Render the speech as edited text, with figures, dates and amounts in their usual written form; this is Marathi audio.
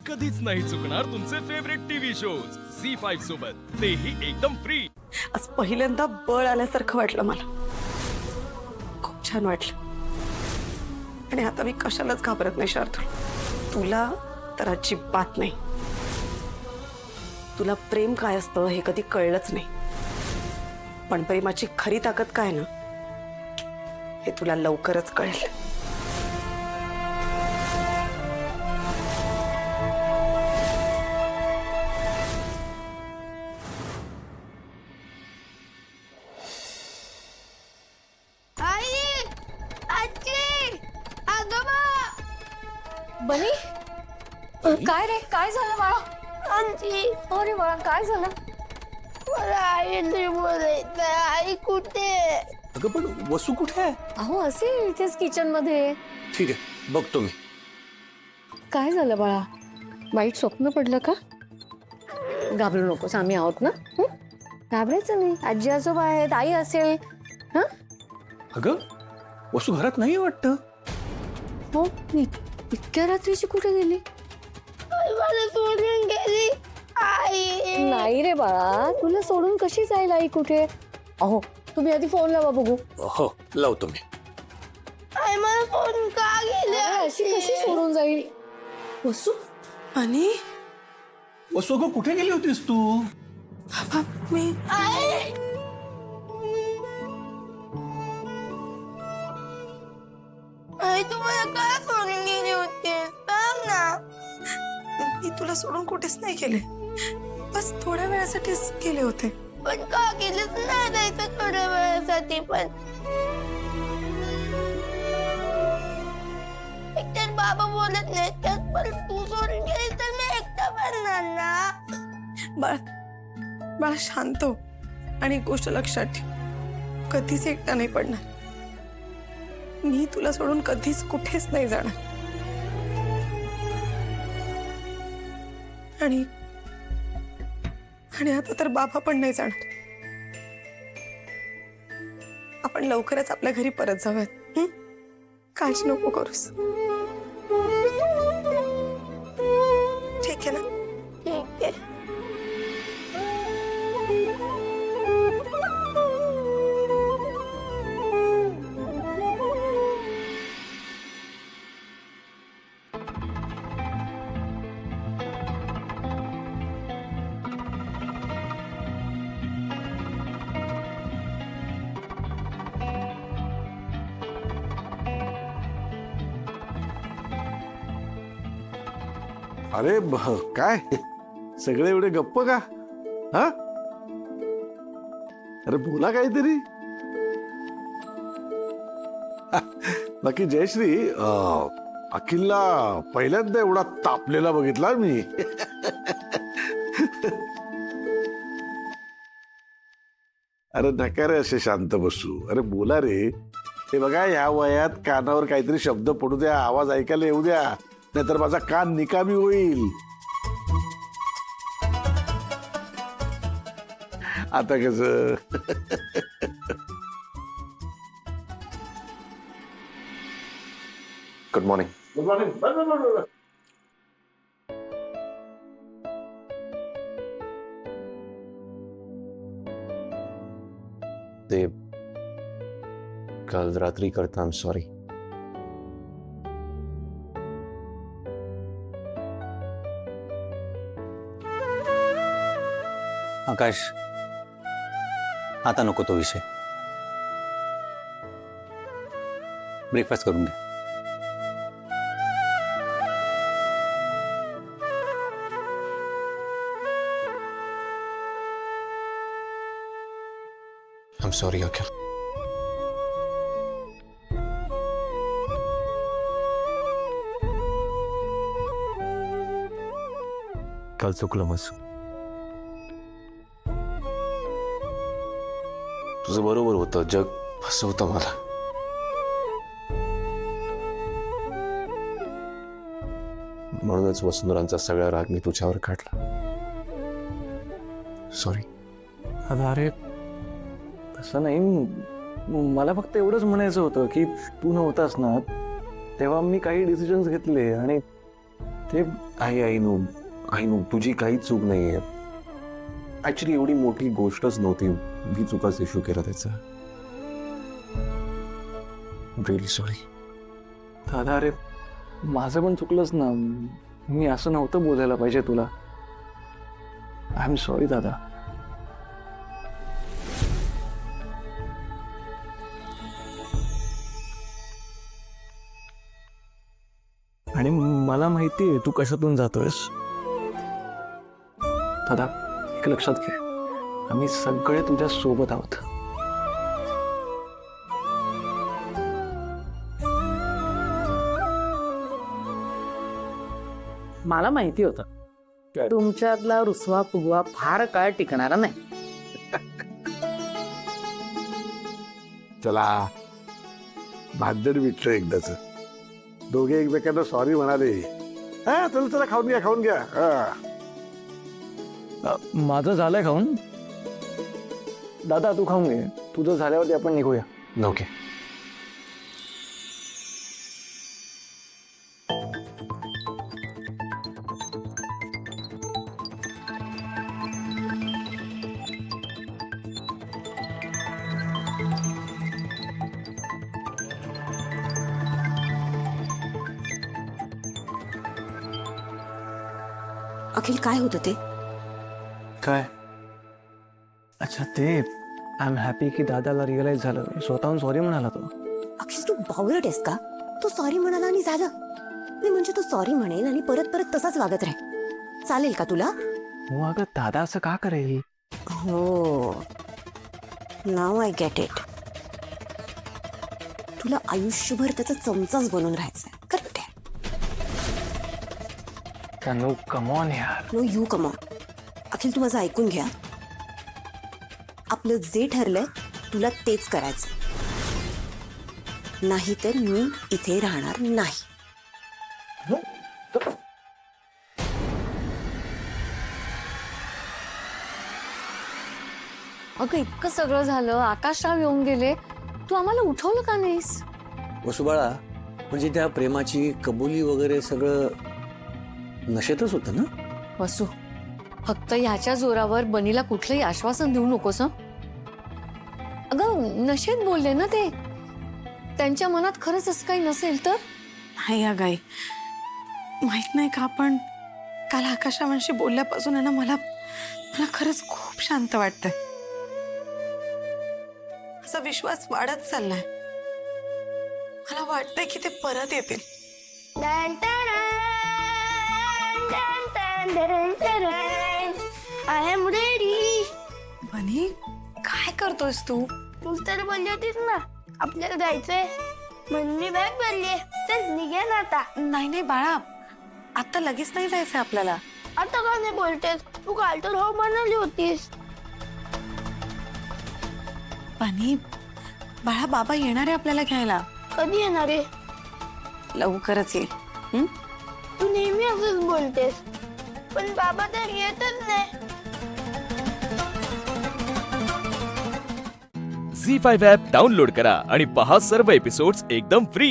कधीच नाही चुकणार तुमचे फेवरेट टीव्ही शोज झी5 सोबत, तेही एकदम फ्री। आज पहिल्यांदा बळ आल्यासारखं वाटलं मला, खूप छान वाटलं। आणि आता मी कशालाच घाबरत नाही शार्दूल, तुला तर अजिबात नाही। तुला प्रेम काय असतं हे कधी कळलंच नाही, पण प्रेमाची खरी ताकद काय ना हे तुला लवकरच कळेल। आई, आजी, आजोबा, बनी काय रे, काय झालं बाळा? आजी, अरे बाळा काय झालं? मला आईने बोलायचं। आई कुठे? अगं पण वसू कुठे आहे? अहो असेल इथेच किचन मध्ये। ठीक आहे, बघतो मी। काय झालं बाळा? वाईट स्वप्न पडलं का? घाबरू नकोस, आम्ही आहोत ना। घाबरायचं नाही, आजी आजोबा आहेत, आई असेल। हा अगं वसू घरात नाही वाटतं। हो, इतक्या रात्रीची कुठे गेली? आई मला सोडून गेली। आई नाही रे बाळा, तुला सोडून कशी जाईल आई कुठे? अहो तुम्ही आधी फोन लावा बघू। हो लावतो मी। आई मला सोडून का गेली? अशी कशी सोडून जाईल? वसू आणि वसू अगं कुठे गेली होतीस तू? मी आई, आई तू मला का सोडून गेली होती? सांग ना। मी तुला सोडून कुठेच नाही गेले, बस थोड्या वेळासाठीच गेले होते। पण का गेलीस? नाही जायचं थोड्या वेळासाठी पण। एकतर बाबा बोलत नाही, त्यात पण तू सोडून गेली तर मी एकटा बनणार ना। बाळा शांत हो आणि एक गोष्ट लक्षात ठेव, कधीच एकटा नाही पडणार। मी तुला सोडून कधीच कुठेच नाही जाणार। आणि आता तर बाबा पण नाही जाणार। आपण लवकरच आपल्या घरी परत जाऊयात, काळजी नको करूस, ठीक आहे ना? ठीक आहे। अरे काय सगळे एवढे गप्प का? हा अरे बोला काहीतरी। बाकी जयश्री, अखिलला पहिल्यांदा एवढा तापलेला बघितला मी। अरे नका रे असे शांत बसू, अरे बोला रे। हे बघा ह्या वयात कानावर काहीतरी शब्द पडू द्या, आवाज ऐकायला येऊ द्या, नाहीतर माझा कान निकामी होईल। आता कस गुड मॉर्निंग। Good morning. ते काल रात्री करता, आय एम सॉरी। आकाश, आता नको तो विषय। ब्रेकफास्ट करून घे। आय एम सॉरी अखिल। काल चुकलं मस्त। तुझं बरोबर होतं, जग फसवतं मला। म्हणूनच वसुंधरांचा सगळा राग मी तुझ्यावर काढला। सॉरी। अरे तसं नाही, मला फक्त एवढंच म्हणायचं होतं की तू नव्हतास ना तेव्हा मी काही डिसिजन्स घेतले आणि ते आई नो तुझी काहीच चूक नाहीये. ऍक्च्युली एवढी मोठी गोष्टच नव्हती. मी चुकाच इश्यू केला त्याचा. Really sorry. दादा अरे माझं पण चुकलंच ना. मी असं नव्हतं बोलायला पाहिजे तुला. आय एम सॉरी दादा. आणि मला माहिती आहे तू कशातून जातोयस. दादा एक लक्षात घे, आम्ही सगळे तुझ्या सोबत आहोत. मला माहिती होतं काय? तुमच्यातला रुसवा फुगवा फार काळ टिकणारा नाही. चला भांडण मिटलं एकदाच. दोघे एकमेकांना सॉरी म्हणाले. हा चला चला खाऊन घ्या हा. माझं झालंय खाऊन. दादा तू खाऊन घे. तुझं झाल्यावरती आपण निघूया. ओके. अखिल काय होतं ते? काय? अच्छा ते आय एम हॅपी की दादाला रिअलाइज झालं. स्वतःहून सॉरी म्हणाला तो. अखिल तू बावळट आहेस का? तो सॉरी म्हणाला आणि झालं. नाही म्हणजे तो सॉरी म्हणेल आणि परत परत तसाच वागत राहील. चालेल का तुला? हो अगं दादा असं का करेल? हो नाव आय गेट इट. तुला आयुष्यभर त्याचा चमचाच बनून राहायचंय. करेक्ट आहे. तनु कम ऑन यार. No you come on. Akhil तू माझं ऐकून घ्या. आपलं जे ठरलंय तुला तेच करायचं. नाहीतर मी इथे राहणार नाही. अगं इतकं सगळं झालं, आकाशराव येऊन गेले, तू आम्हाला उठवलं का नाहीस? वसुबाळा म्हणजे त्या प्रेमाची कबुली वगैरे सगळं नशेतच होतं ना. वसू फक्त ह्याच्या जोरावर बनीला कुठलंही आश्वासन देऊ नकोस हं? अगं नशेत बोलले ना ते. त्यांच्या मनात खरंच असं काही नसेल तर. नाही अगाई माहित नाही का पण काल आकाशावांशी बोलल्यापासून आहे ना मला खरंच खूप शांत वाटतंय. असा विश्वास वाढत चाललाय. मला वाटतंय की ते परत येतील. I am ready. बनी काय करतोयस तू? तू तर बोलली होतीस ना आपल्याला जायचंय म्हणून मी बॅग भरली. चल निघे ना आता. नाही बाळा आता लगेच नाही जायचंय आपल्याला. आता का नाही बोलतेस? तू काल तर हो म्हणाली होतीस. बनी बाळा बाबा येणार आहे आपल्याला घ्यायला. कधी येणार आहे? लवकरच येईल. तू नेहमी असंच बोलतेस पण बाबा तर येतच नाही. झी 5 ॲप डाउनलोड करा आणि पहा सर्व एपिसोड्स एकदम फ्री.